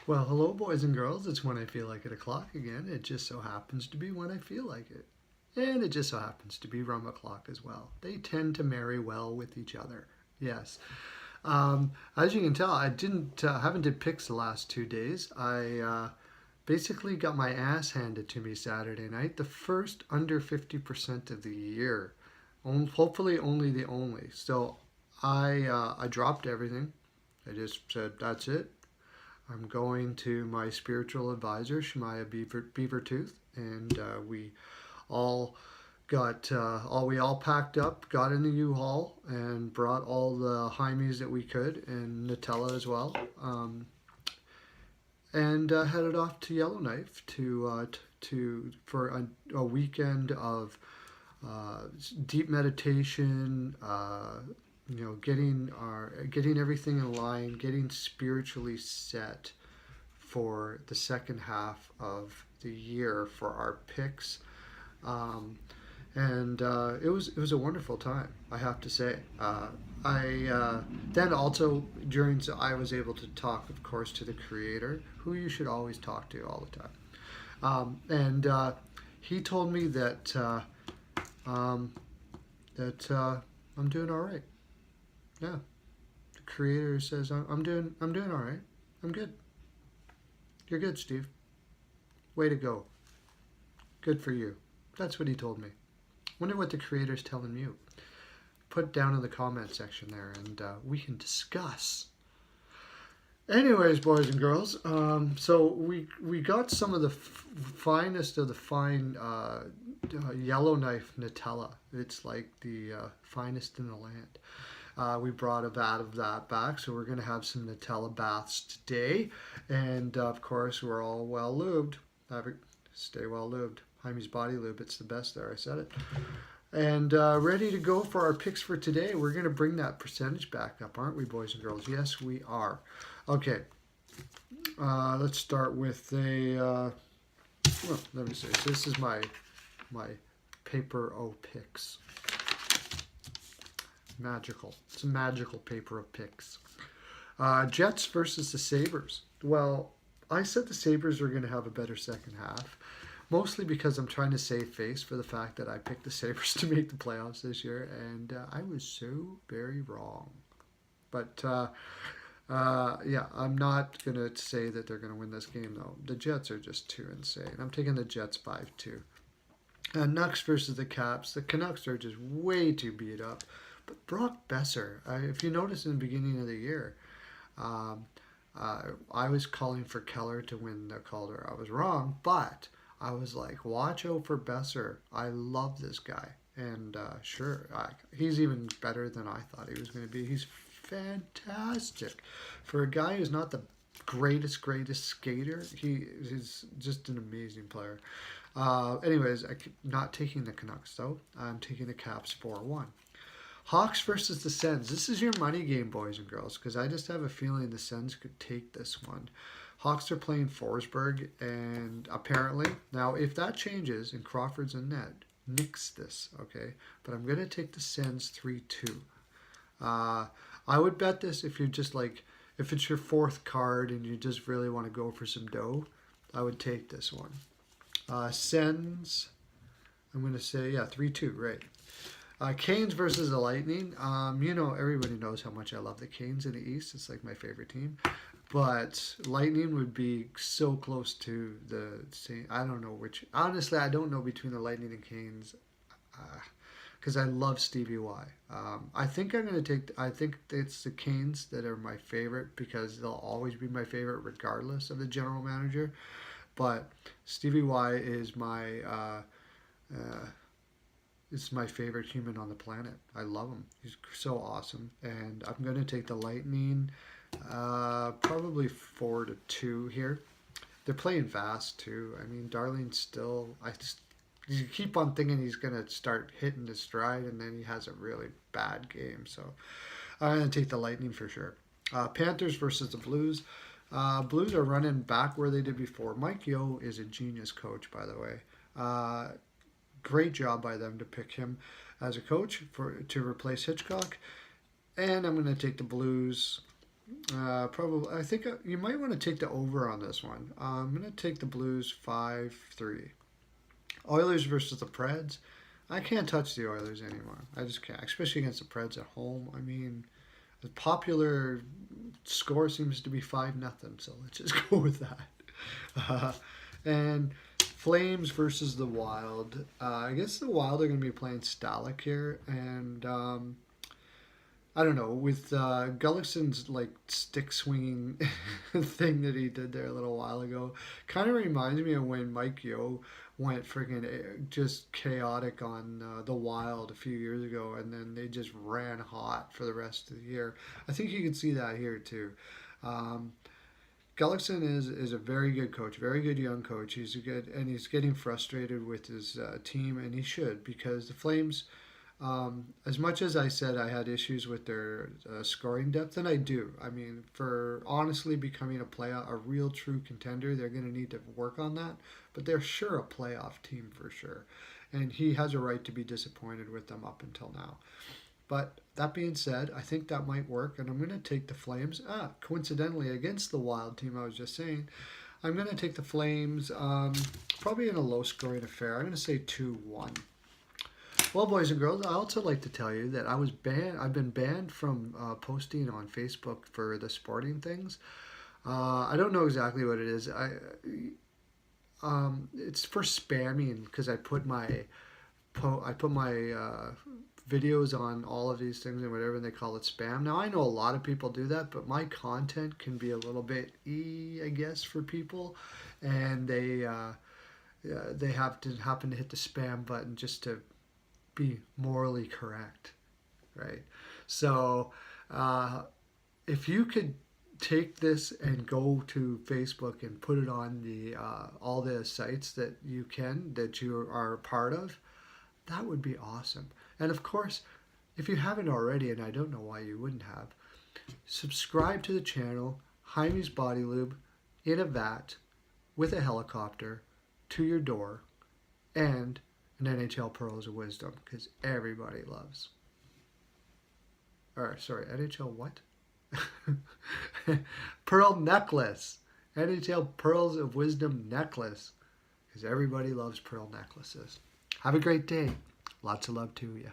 Well, hello, boys and girls. It's When I Feel Like It o'clock again. It just so happens to be when I feel like it. And it just so happens to be rum o'clock as well. They tend to marry well with each other. Yes. As you can tell, I haven't did picks the last 2 days. I basically got my ass handed to me Saturday night, the first under 50% of the year. Hopefully, only the only. So I dropped everything. I just said, that's it. I'm going to my spiritual advisor, Shemaiah Beavertooth, and we all we all packed up, got in the U-Haul, and brought all the Hymies that we could, and Nutella as well, and headed off to Yellowknife for a weekend of deep meditation. Getting everything in line, getting spiritually set for the second half of the year for our picks, and it was a wonderful time, I have to say. I then also so I was able to talk, of course, to the creator, who you should always talk to all the time, and he told me that I'm doing all right. Yeah, the creator says I'm doing all right. I'm good. You're good, Steve. Way to go. Good for you. That's what he told me. Wonder what the creator's telling you. Put it down in the comment section there, and we can discuss. Anyways, boys and girls, so we got some of the finest of the fine Yellowknife Nutella. It's like the finest in the land. We brought a vat of that back, so we're going to have some Nutella baths today. And of course, we're all well lubed. Stay well lubed. Jaime's Body Lube, it's the best there, I said it. And ready to go for our picks for today. We're going to bring that percentage back up, aren't we, boys and girls? Yes, we are. Okay, let's start with let me see. So this is my paper O picks. Magical. It's a magical paper of picks. Jets versus the Sabres. Well, I said the Sabres are going to have a better second half, mostly because I'm trying to save face for the fact that I picked the Sabres to make the playoffs this year, and I was so very wrong. But yeah, I'm not going to say that they're going to win this game, though. The Jets are just too insane. I'm taking the Jets 5-2. Nucks versus the Caps. The Canucks are just way too beat up. But Brock Besser, if you notice in the beginning of the year, I was calling for Keller to win the Calder. I was wrong, but I was like, watch out for Besser. I love this guy. And he's even better than I thought he was going to be. He's fantastic. For a guy who's not the greatest skater, he's just an amazing player. Anyways, I'm not taking the Canucks, though. I'm taking the Caps 4-1. Hawks versus the Sens. This is your money game, boys and girls, because I just have a feeling the Sens could take this one. Hawks are playing Forsberg, and apparently, now if that changes and Crawford's in net, nix this, okay? But I'm going to take the Sens 3-2. I would bet this if if it's your fourth card and you just really want to go for some dough, I would take this one. Sens, I'm going to say, 3-2, right. Canes versus the Lightning. Everybody knows how much I love the Canes in the East. It's like my favorite team. But Lightning would be so close to the same. I don't know which. Honestly, I don't know between the Lightning and Canes. Because I love Stevie Y. I think I'm going to take. I think it's the Canes that are my favorite because they'll always be my favorite regardless of the general manager. But Stevie Y is my favorite human on the planet. I love him. He's so awesome. And I'm going to take the Lightning probably 4-2 here. They're playing fast too. I mean, Darling's still... you keep on thinking he's going to start hitting his stride and then he has a really bad game. So I'm going to take the Lightning for sure. Panthers versus the Blues. Blues are running back where they did before. Mike Yeo is a genius coach, by the way. Great job by them to pick him as a coach to replace Hitchcock. And I'm going to take the Blues Probably. I think you might want to take the over on this one. I'm going to take the Blues 5-3. Oilers versus the Preds. I can't touch the Oilers anymore. I just can't, especially against the Preds at home. I mean, the popular score seems to be 5-0, so let's just go with that. And Flames versus the Wild. I guess the Wild are going to be playing Stalick here, and I don't know, with Gullickson's like stick swinging thing that he did there a little while ago, kind of reminds me of when Mike Yeo went freaking just chaotic on the Wild a few years ago, and then they just ran hot for the rest of the year. I think you can see that here too. Gullickson is a very good coach, very good young coach. He's a good, and he's getting frustrated with his team, and he should, because the Flames, as much as I said I had issues with their scoring depth, and I do. I mean, for honestly becoming a real true contender, they're going to need to work on that. But they're sure a playoff team for sure, and he has a right to be disappointed with them up until now. But that being said, I think that might work, and I'm going to take the Flames. Coincidentally, against the Wild team I was just saying, I'm going to take the Flames, probably in a low-scoring affair. I'm going to say 2-1. Well, boys and girls, I also like to tell you that I've been banned from posting on Facebook for the sporting things. I don't know exactly what it is. It's for spamming, because I put my videos on all of these things and whatever, and they call it spam. Now, I know a lot of people do that, but my content can be a little bit I guess, for people, and they have to happen to hit the spam button just to be morally correct, right? So if you could take this and go to Facebook and put it on the all the sites that you are a part of, that would be awesome. And of course, if you haven't already, and I don't know why you wouldn't have, subscribe to the channel, Jaime's Body Lube, in a vat, with a helicopter, to your door, and an NHL Pearls of Wisdom, because everybody loves. NHL what? Pearl necklace. NHL Pearls of Wisdom necklace, because everybody loves pearl necklaces. Have a great day. Lots of love to you.